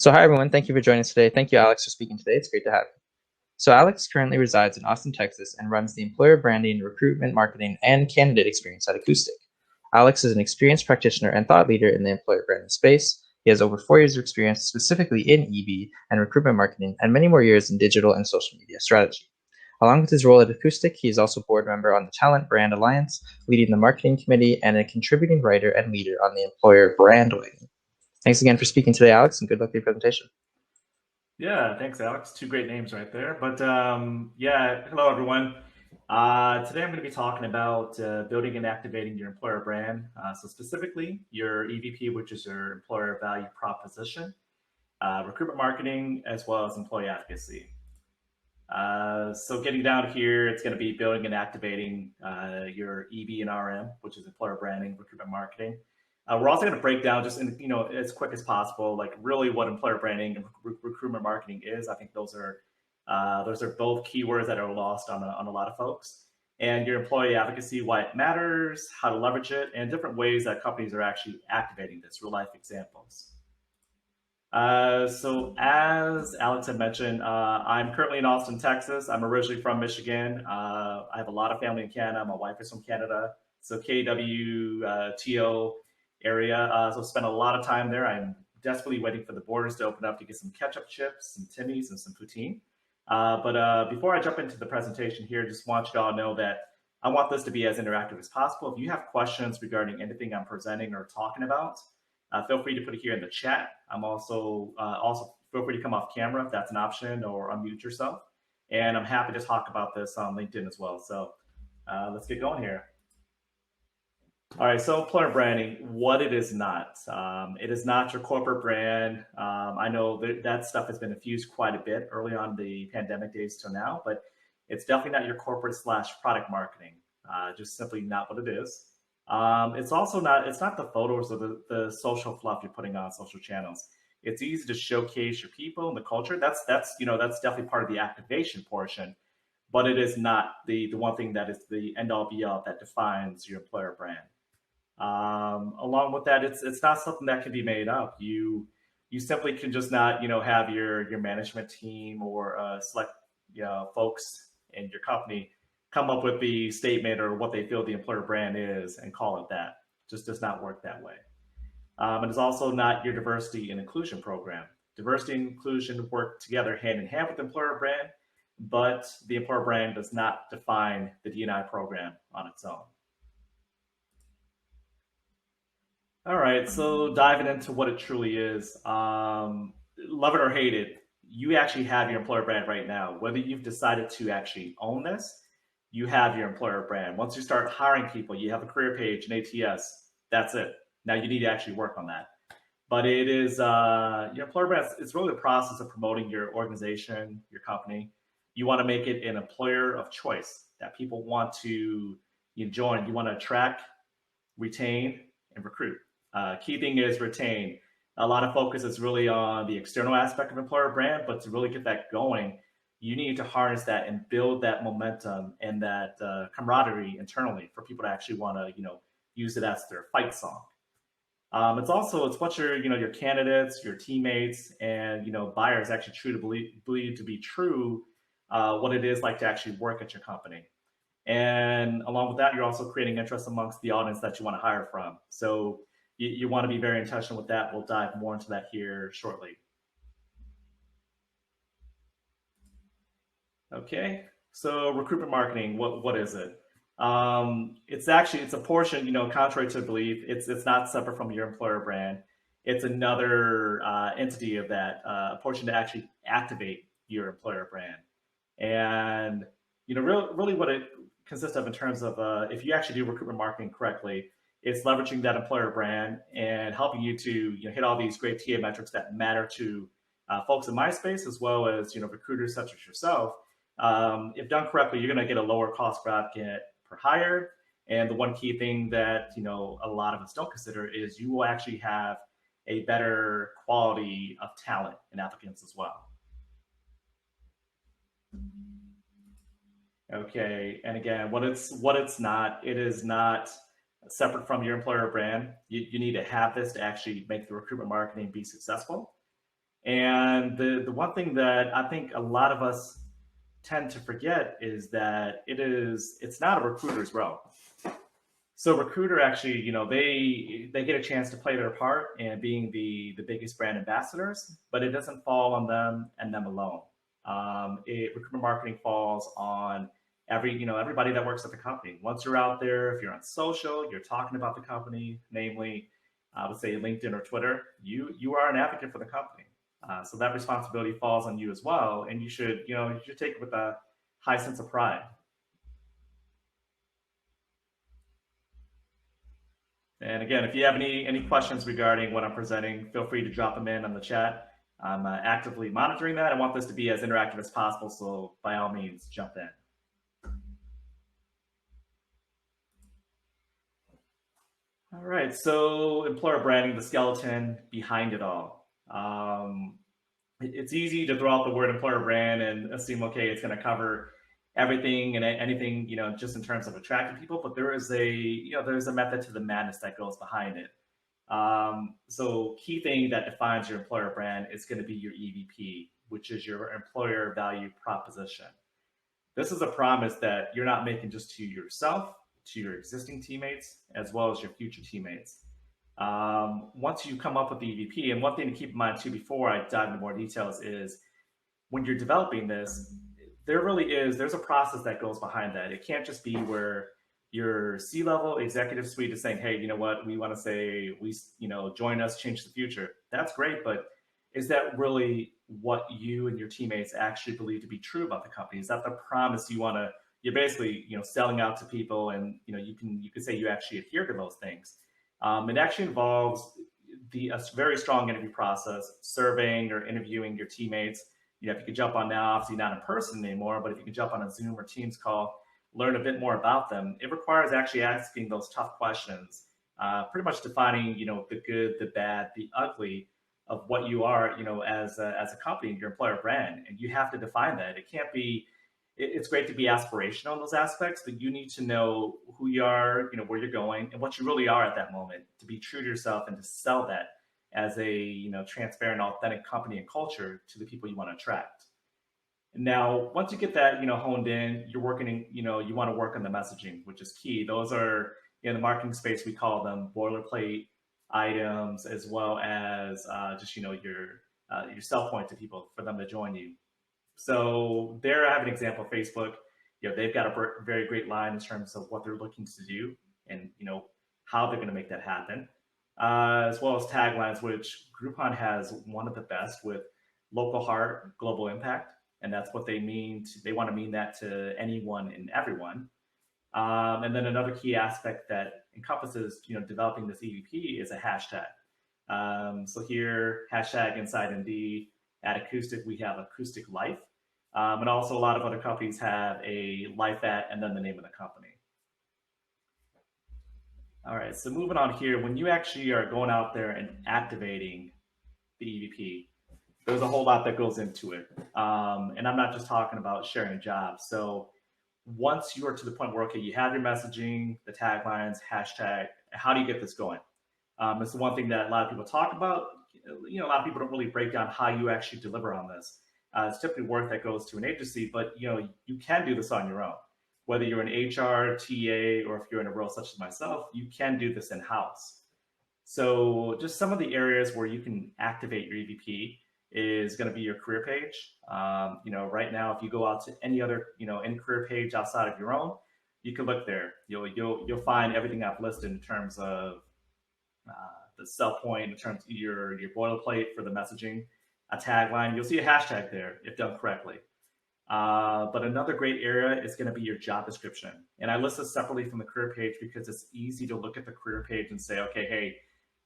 So hi everyone, thank you for joining us today. Thank you, Alex, for speaking today. It's great to have you. So Alex currently resides in Austin, Texas, and runs the employer branding, recruitment, marketing, and candidate experience at Acoustic. Alex is an experienced practitioner and thought leader in the employer branding space. He has over 4 years of experience specifically in EV and recruitment marketing, and many more years in digital and social media strategy. Along with his role at Acoustic, he is also board member on the Talent Brand Alliance, leading the marketing committee, and a contributing writer and leader on the employer brand wing. Thanks again for speaking today, Alex, and good luck with your presentation. Yeah, thanks, Alex. Two great names right there. But yeah, hello everyone. Today I'm going to be talking about building and activating your employer brand. So specifically, your EVP, which is your employer value proposition, recruitment marketing, as well as employee advocacy. So getting down here, it's going to be building and activating your EB and RM, which is employer branding, recruitment marketing. We're also going to break down just in as quick as possible, like really what employer branding and recruitment marketing is. I think those are both keywords that are lost on a lot of folks. And your employee advocacy, why it matters, how to leverage it, and different ways that companies are actually activating this, real life examples. So as Alex had mentioned, I'm currently in Austin, Texas. I'm originally from Michigan. I have a lot of family in Canada. My wife is from Canada. So KWTO area. So spent a lot of time there. I'm desperately waiting for the borders to open up to get some ketchup chips, some Timmy's, and some poutine. But before I jump into the presentation here, just want you all to know that I want this to be as interactive as possible. If you have questions regarding anything I'm presenting or talking about, feel free to put it here in the chat. I'm also feel free to come off camera if that's an option, or unmute yourself. And I'm happy to talk about this on LinkedIn as well. So let's get going here. All right, so employer branding, what it is not. It is not your corporate brand. I know that stuff has been infused quite a bit early on the pandemic days till now, but it's definitely not your corporate / product marketing. Just simply not what it is. It's also not, it's not the photos or the social fluff you're putting on social channels. It's easy to showcase your people and the culture. That's definitely part of the activation portion, but it is not the one thing that is the end all be all that defines your employer brand. Along with that, it's not something that can be made up. You simply can just not have your management team or select folks in your company come up with the statement or what they feel the employer brand is and call it that. Just does not work that way. And it's also not your diversity and inclusion program. Diversity and inclusion work together hand in hand with the employer brand, but the employer brand does not define the D&I program on its own. All right, so diving into what it truly is, love it or hate it, you actually have your employer brand right now. Whether you've decided to actually own this, you have your employer brand. Once you start hiring people, you have a career page, an ATS. That's it. Now you need to actually work on that. But it is your employer brand. It's really the process of promoting your organization, your company. You want to make it an employer of choice that people want to join. You want to attract, retain, and recruit. Key thing is retain. A lot of focus is really on the external aspect of employer brand, but to really get that going, you need to harness that and build that momentum and that camaraderie internally for people to actually want to use it as their fight song. It's what your candidates, your teammates, and buyers actually true to believe to be true. What it is like to actually work at your company. And along with that, you're also creating interest amongst the audience that you want to hire from. So you want to be very intentional with that. We'll dive more into that here shortly. Okay, so recruitment marketing, what is it? It's a portion, contrary to belief, it's not separate from your employer brand. It's another entity of that portion to actually activate your employer brand. And really what it consists of in terms of if you actually do recruitment marketing correctly, it's leveraging that employer brand and helping you to hit all these great TA metrics that matter to folks in my space, as well as recruiters such as yourself. If done correctly, you're going to get a lower cost per applicant per hire. And the one key thing that a lot of us don't consider is you will actually have a better quality of talent and applicants as well. Okay, and again, what it's not, it is not separate from your employer brand. You need to have this to actually make the recruitment marketing be successful. And the one thing that I think a lot of us tend to forget is that it's not a recruiter's role. So recruiter actually, they get a chance to play their part in being the biggest brand ambassadors, but it doesn't fall on them and them alone. Recruitment marketing falls on everybody that works at the company. Once you're out there, if you're on social, you're talking about the company, namely, I would say LinkedIn or Twitter, you are an advocate for the company. So that responsibility falls on you as well, and you should take it with a high sense of pride. And again, if you have any questions regarding what I'm presenting, feel free to drop them in on the chat. I'm actively monitoring that. I want this to be as interactive as possible, so by all means, jump in. All right, so employer branding, the skeleton behind it all. It's easy to throw out the word employer brand and assume, okay, it's going to cover everything and anything, just in terms of attracting people. But there's a method to the madness that goes behind it. So key thing that defines your employer brand is going to be your EVP, which is your employer value proposition. This is a promise that you're not making just to yourself, to your existing teammates, as well as your future teammates. Once you come up with the EVP, and one thing to keep in mind too before I dive into more details is when you're developing this, there's a process that goes behind that. It can't just be where your C-level executive suite is saying, hey, you know what, we want to say, join us, change the future. That's great, but is that really what you and your teammates actually believe to be true about the company? Is that the promise you're basically, selling out to people, and, you can say you actually adhere to those things. It actually involves a very strong interview process, surveying or interviewing your teammates. If you could jump on now, obviously not in person anymore, but if you can jump on a Zoom or Teams call, learn a bit more about them. It requires actually asking those tough questions, pretty much defining, the good, the bad, the ugly of what you are, as a company, your employer brand, and you have to define that. It can't be. It's great to be aspirational in those aspects, but you need to know who you are, where you're going, and what you really are at that moment, to be true to yourself and to sell that as a transparent, authentic company and culture to the people you want to attract. Now, once you get that honed in, you're working in, you want to work on the messaging, which is key. Those are in the marketing space, we call them boilerplate items, as well as just your sell point to people for them to join you. So there I have an example of Facebook. They've got a very great line in terms of what they're looking to do and, how they're going to make that happen, as well as taglines, which Groupon has one of the best with local heart, global impact. And that's what they mean. They want to mean that to anyone and everyone. And then another key aspect that encompasses, developing this EVP is a hashtag. So here, hashtag inside MD. At Acoustic, we have Acoustic Life. And also a lot of other companies have a life at and then the name of the company. All right, so moving on here, when you actually are going out there and activating the EVP, there's a whole lot that goes into it. And I'm not just talking about sharing jobs. So once you are to the point where, okay, you have your messaging, the taglines, hashtag, how do you get this going? It's the one thing that a lot of people talk about. A lot of people don't really break down how you actually deliver on this. It's typically work that goes to an agency, but you can do this on your own. Whether you're an HR, TA, or if you're in a role such as myself, you can do this in-house. So just some of the areas where you can activate your EVP is going to be your career page. Right now, if you go out to any other, any career page outside of your own, you can look there. You'll find everything I've listed in terms of the sell point, in terms of your boilerplate for the messaging, a tagline. You'll see a hashtag there if done correctly. But another great area is going to be your job description. And I list this separately from the career page because it's easy to look at the career page and say, okay, hey,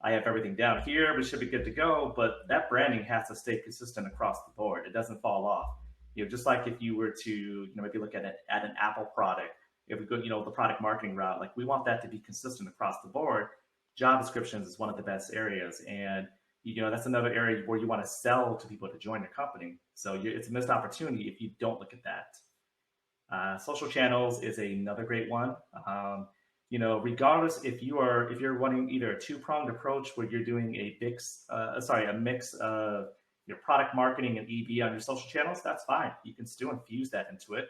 I have everything down here, we should be good to go. But that branding has to stay consistent across the board. It doesn't fall off. Just like if you were to, maybe look at an Apple product, if we go, the product marketing route, like we want that to be consistent across the board. Job descriptions is one of the best areas. And that's another area where you want to sell to people to join your company. So it's a missed opportunity if you don't look at that. Social channels is another great one. Regardless if you're running either a two-pronged approach where you're doing a mix of your product marketing and EV on your social channels, that's fine. You can still infuse that into it.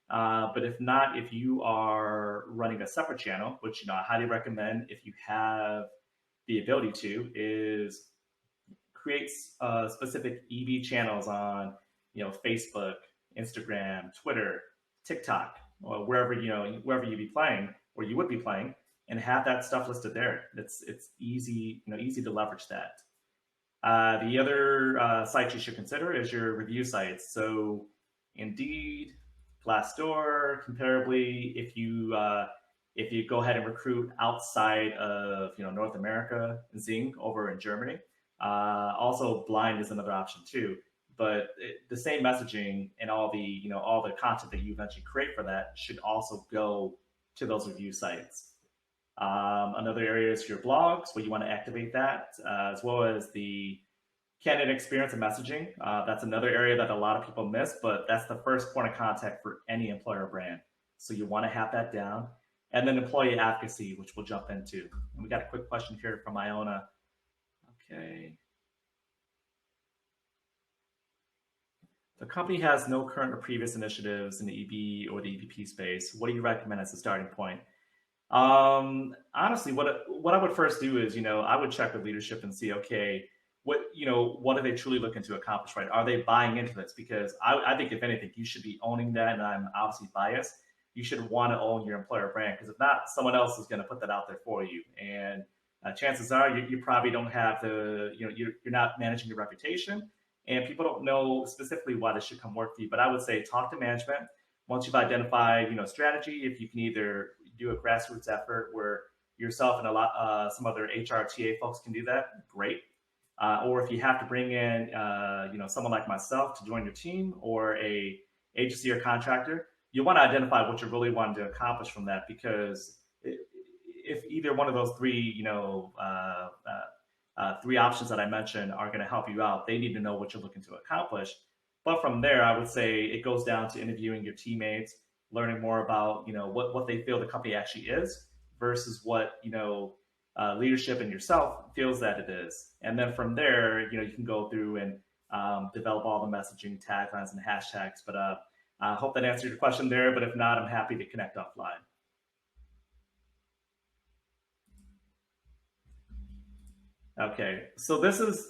But if not, if you are running a separate channel, which I highly recommend if you have the ability to, is create specific EV channels on Facebook, Instagram, Twitter, TikTok, or wherever wherever you be playing or you would be playing, and have that stuff listed there. It's easy easy to leverage that. The other site you should consider is your review sites. So Indeed, Glassdoor, comparably, if you go ahead and recruit outside of North America, Zing over in Germany. Also, Blind is another option too. But the same messaging and all the content that you eventually create for that should also go to those review sites. Another area is your blogs, where you want to activate that, as well as the candidate experience and messaging. That's another area that a lot of people miss, but that's the first point of contact for any employer brand. So you want to have that down. And then employee advocacy, which we'll jump into. And we got a quick question here from Iona. Okay. The company has no current or previous initiatives in the EB or the EVP space. What do you recommend as a starting point? Honestly, what I would first do is, I would check with leadership and see, okay, what are they truly looking to accomplish, right? Are they buying into this? Because I think if anything, you should be owning that. And I'm obviously biased. You should want to own your employer brand, because if not, someone else is going to put that out there for you. And chances are you probably don't have you're not managing your reputation, and people don't know specifically why this should come work for you. But I would say talk to management. Once you've identified, strategy, if you can either do a grassroots effort where yourself and some other HR TA folks can do that, great. Or if you have to bring in, someone like myself to join your team, or a agency or contractor, you want to identify what you're really wanting to accomplish from that. Because if either one of those three, three options that I mentioned are going to help you out, they need to know what you're looking to accomplish. But from there, I would say it goes down to interviewing your teammates, learning more about what they feel the company actually is versus what leadership and yourself feels that it is. And then from there, you can go through and develop all the messaging taglines and hashtags. But I hope that answered your question there. But if not, I'm happy to connect offline. Okay, so this is,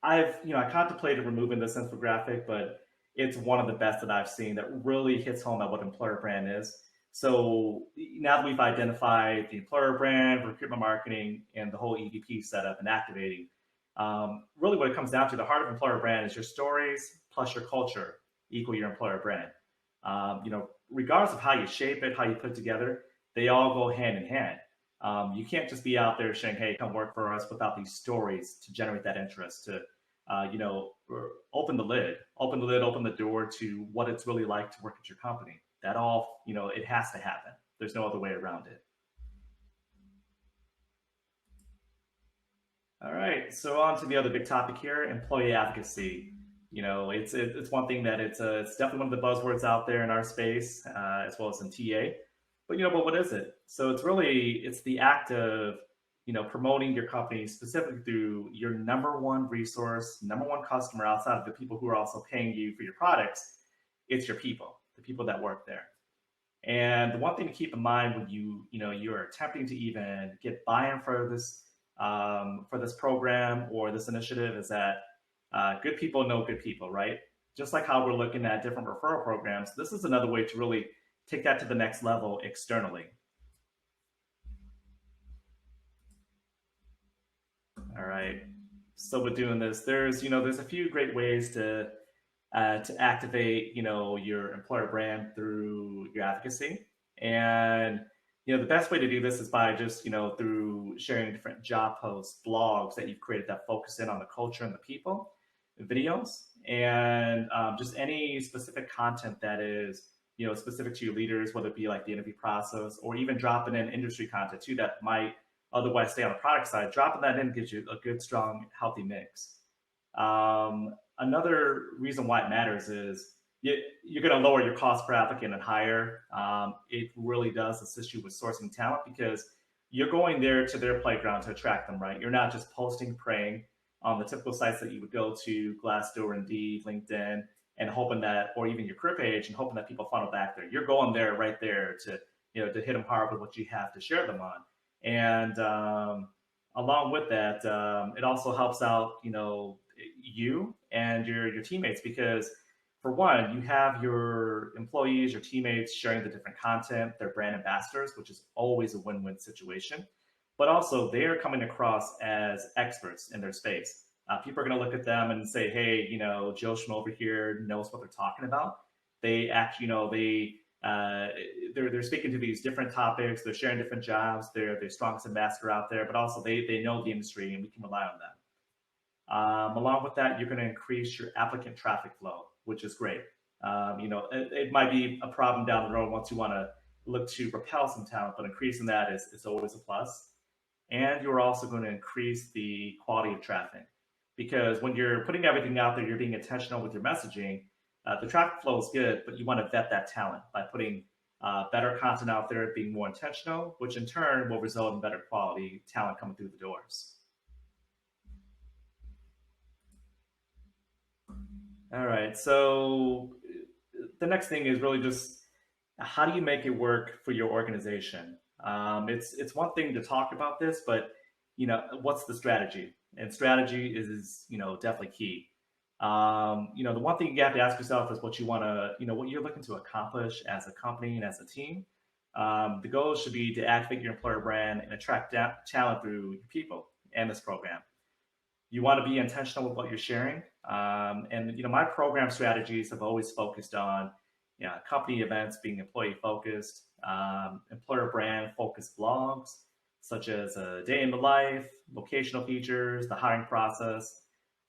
I contemplated removing this infographic, but it's one of the best that I've seen that really hits home at what employer brand is. So now that we've identified the employer brand, recruitment marketing, and the whole EVP setup and activating, really what it comes down to, the heart of employer brand is your stories plus your culture equal your employer brand. Regardless of how you shape it, how you put it together, they all go hand in hand. You can't just be out there saying, hey, come work for us, without these stories to generate that interest, to open the lid, open the door to what it's really like to work at your company. That all, it has to happen. There's no other way around it. All right, so on to the other big topic here, employee advocacy. It's one thing that it's definitely one of the buzzwords out there in our space, as well as in TA. But what is it? So it's the act of promoting your company specifically through your number one resource, number one customer outside of the people who are also paying you for your products. It's your people, the people that work there. And the one thing to keep in mind when you're attempting to even get buy-in for this program or this initiative is that good people know good people, right? Just like how we're looking at different referral programs, this is another way to really take that to the next level externally. All right. So with doing this, there's a few great ways to activate your employer brand through your advocacy. And the best way to do this is by just through sharing different job posts, blogs that you've created that focus in on the culture and the people, videos, and just any specific content that is specific to your leaders, whether it be like the interview process, or even dropping in industry content too that might otherwise stay on the product side. Dropping that in gives you a good, strong, healthy mix. Another reason why it matters is you're going to lower your cost per applicant and hire. It really does assist you with sourcing talent, because you're going there to their playground to attract them, right? You're not just posting, praying. on the typical sites that you would go to, Glassdoor, Indeed, LinkedIn, and hoping that, or even your career page, and hoping that people funnel back there. You're going there right there to, to hit them hard with what you have to share them on. And along with that, it also helps out, you and your teammates, because for one, you have your employees, your teammates sharing the different content, their brand ambassadors, which is always a win-win situation. But also, they're coming across as experts in their space. People are going to look at them and say, "Hey, Joe Schmo over here knows what they're talking about." They actually, they're speaking to these different topics. They're sharing different jobs. They're the strongest ambassador out there, but also they know the industry, and we can rely on them. Along with that, you're going to increase your applicant traffic flow, which is great. It might be a problem down the road once you want to look to repel some talent, but increasing that is always a plus. And you're also going to increase the quality of traffic, because when you're putting everything out there, you're being intentional with your messaging. The traffic flow is good, but you want to vet that talent by putting better content out there, being more intentional, which in turn will result in better quality talent coming through the doors. All right, so the next thing is really just how do you make it work for your organization? It's one thing to talk about this, but what's the strategy? And strategy is definitely key. The one thing you have to ask yourself is what you want to, what you're looking to accomplish as a company and as a team. The goal should be to activate your employer brand and attract talent through your people and this program. You want to be intentional with what you're sharing. And my program strategies have always focused on company events being employee focused, employer brand focused blogs, such as a day in the life, vocational features, the hiring process,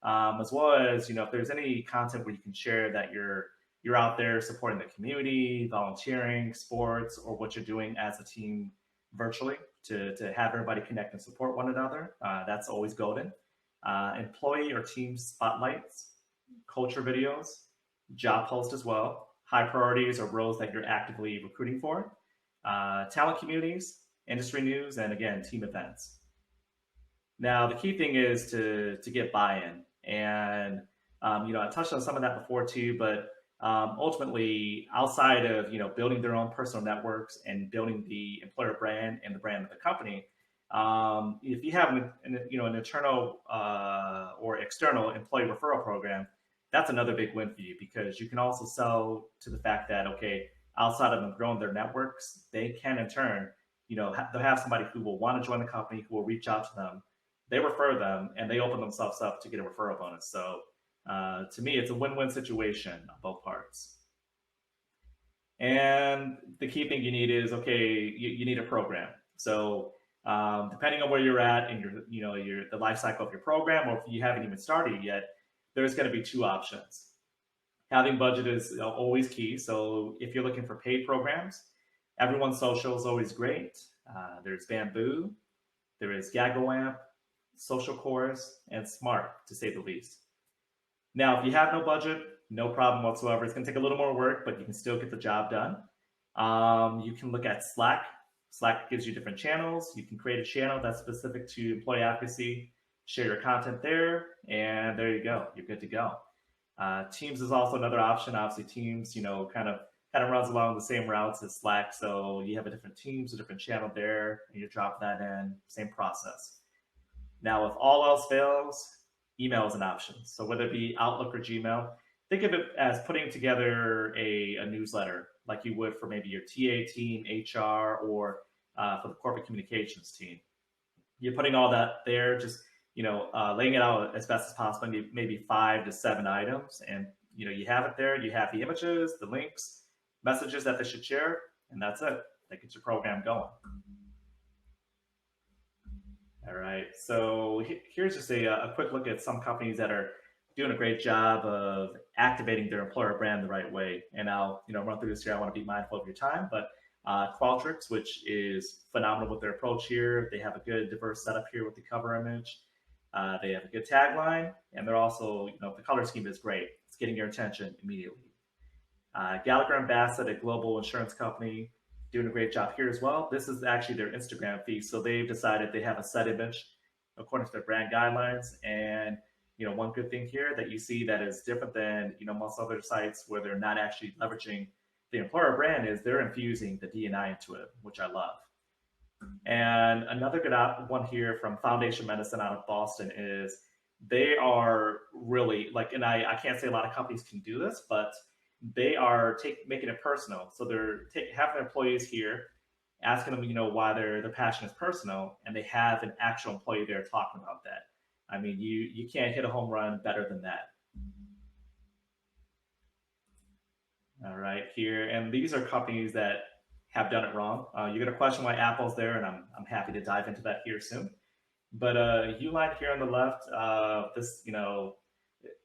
as well as if there's any content where you can share that you're out there supporting the community, volunteering, sports, or what you're doing as a team virtually to have everybody connect and support one another. That's always golden. Employee or team spotlights, culture videos, job posts as well, high priorities or roles that you're actively recruiting for, talent communities, industry news, and again, team events. Now, the key thing is to get buy-in. And, I touched on some of that before too, but ultimately, outside of, building their own personal networks and building the employer brand and the brand of the company, if you have an internal or external employee referral program, that's another big win for you, because you can also sell to the fact that, okay, outside of them growing their networks, they can in turn, they'll have somebody who will want to join the company, who will reach out to them, they refer them, and they open themselves up to get a referral bonus. So to me, it's a win-win situation on both parts. And the key thing you need is, okay, you need a program. So depending on where you're at in the life cycle of your program, or if you haven't even started yet, there's going to be two options. Having budget is always key. So if you're looking for paid programs, Everyone's Social is always great. There's Bamboo, there is GaggoAmp, Social Chorus, and Smart, to say the least. Now, if you have no budget, no problem whatsoever. It's going to take a little more work, but you can still get the job done. You can look at Slack. Slack gives you different channels. You can create a channel that's specific to employee advocacy, share your content there, and there you go. You're good to go. Teams is also another option. Obviously, Teams, kind of runs along the same routes as Slack. So you have a different Teams, a different channel there, and you drop that in, same process. Now, if all else fails, email is an option. So whether it be Outlook or Gmail, think of it as putting together a newsletter like you would for maybe your TA team, HR, or for the corporate communications team. You're putting all that there, just laying it out as best as possible, maybe 5 to 7 items, and you have it there. You have the images, the links, messages that they should share, and that's it. That gets your program going. All right, so here's just a quick look at some companies that are doing a great job of activating their employer brand the right way. And I'll run through this here. I want to be mindful of your time, but Qualtrics, which is phenomenal with their approach here. They have a good diverse setup here with the cover image. They have a good tagline, and they're also, the color scheme is great. It's getting your attention immediately. Gallagher and Bassett, a global insurance company, doing a great job here as well. This is actually their Instagram feed. So they've decided they have a set image according to their brand guidelines. And one good thing here that you see that is different than most other sites where they're not actually leveraging the employer brand is they're infusing the D&I into it, which I love. And another good one here from Foundation Medicine out of Boston is they are really like, and I can't say a lot of companies can do this, but they are making it personal. So they're having employees here, asking them, why their passion is personal, and they have an actual employee there talking about that. I mean, you can't hit a home run better than that. All right, here, and these are companies that have done it wrong. You're going to question why Apple's there, and I'm happy to dive into that here soon. But Uline here on the left, this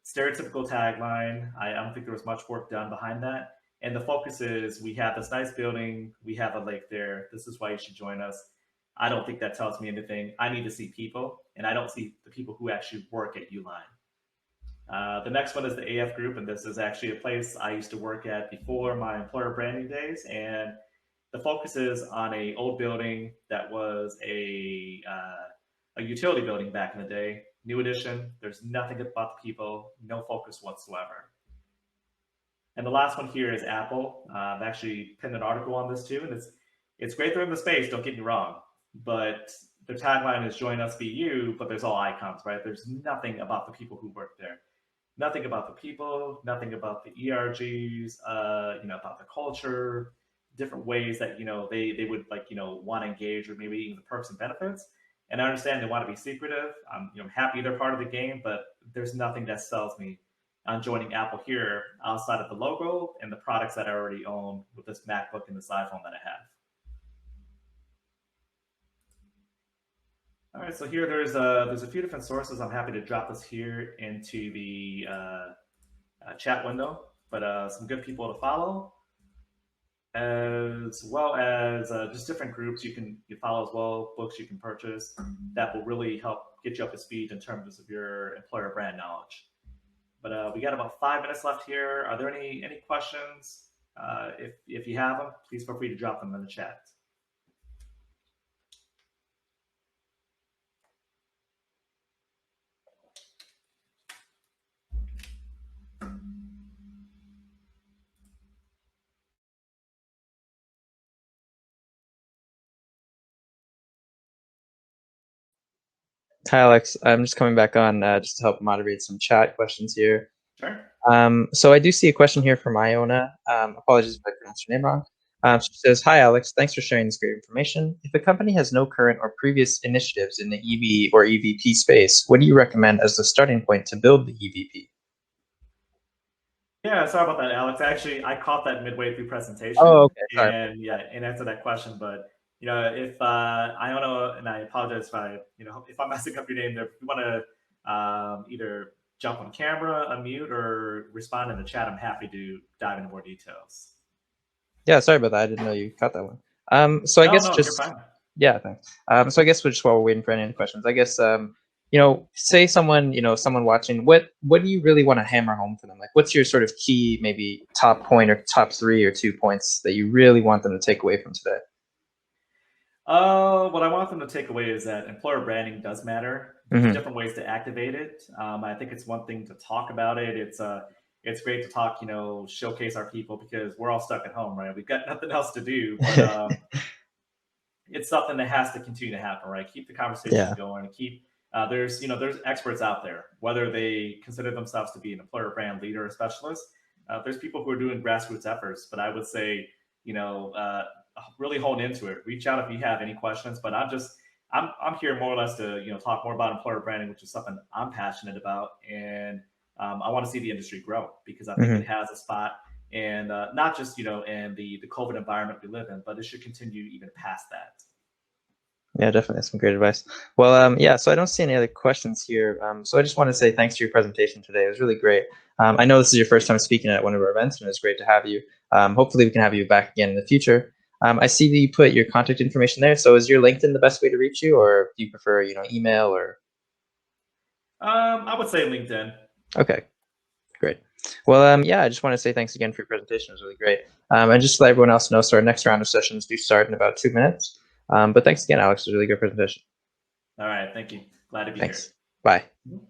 stereotypical tagline. I don't think there was much work done behind that. And the focus is we have this nice building, we have a lake there. This is why you should join us. I don't think that tells me anything. I need to see people, and I don't see the people who actually work at Uline. The next one is the AF Group, and this is actually a place I used to work at before my employer branding days. And the focus is on a old building that was a utility building back in the day. New edition. There's nothing about the people, no focus whatsoever. And the last one here is Apple. I've actually pinned an article on this too, and it's great they're in the space. Don't get me wrong, but their tagline is "Join us, be you," but there's all icons, right? There's nothing about the people who work there. Nothing about the people, nothing about the ERGs, about the culture, different ways that they would want to engage, or maybe even the perks and benefits. And I understand they want to be secretive. I'm happy they're part of the game, but there's nothing that sells me on joining Apple here outside of the logo and the products that I already own with this MacBook and this iPhone that I have. All right, so here there's a few different sources. I'm happy to drop this here into the chat window, but some good people to follow, as well as just different groups you follow as well, books you can purchase that will really help get you up to speed in terms of your employer brand knowledge. But we got about 5 minutes left here. Are there any questions? If you have them, please feel free to drop them in the chat. Hi, Alex. I'm just coming back on just to help moderate some chat questions here. Sure. So I do see a question here from Iona. Apologies if I pronounced your name wrong. She says, "Hi, Alex. Thanks for sharing this great information. If a company has no current or previous initiatives in the EV or EVP space, what do you recommend as the starting point to build the EVP?" Yeah, sorry about that, Alex. Actually, I caught that midway through presentation. Oh, okay. Sorry. And answer that question. But if I don't know, and I apologize if I'm messing up your name there. If you want to either jump on camera, unmute, or respond in the chat, I'm happy to dive into more details. Yeah, sorry about that. I didn't know you caught that one. So I guess just you're fine. Yeah, thanks. So I guess just while we're waiting for any questions, I guess say someone someone watching, what do you really want to hammer home for them? Like, what's your sort of key, maybe top point or top 3 or 2 points that you really want them to take away from today? What I want them to take away is that employer branding does matter. There's different ways to activate it. I think it's one thing to talk about it. It's great to talk, showcase our people because we're all stuck at home, right? We've got nothing else to do. But it's something that has to continue to happen, right? Keep the conversation going and keep. There's experts out there, whether they consider themselves to be an employer brand leader or specialist. There's people who are doing grassroots efforts, but I would say, really hone into it. Reach out if you have any questions. But I'm here more or less to talk more about employer branding, which is something I'm passionate about, and I want to see the industry grow because I think it has a spot, and not just in the COVID environment we live in, but it should continue even past that. Yeah, definitely. That's some great advice. Well, yeah, so I don't see any other questions here. So I just want to say thanks for your presentation today. It was really great. I know this is your first time speaking at one of our events, and it was great to have you. Hopefully we can have you back again in the future. I see that you put your contact information there. So is your LinkedIn the best way to reach you, or do you prefer, email or? I would say LinkedIn. Okay, great. Well, yeah, I just want to say thanks again for your presentation. It was really great. And just to let everyone else know, so our next round of sessions do start in about 2 minutes. But thanks again, Alex. It was a really good presentation. All right. Thank you. Glad to be here. Thanks. Bye. Mhm.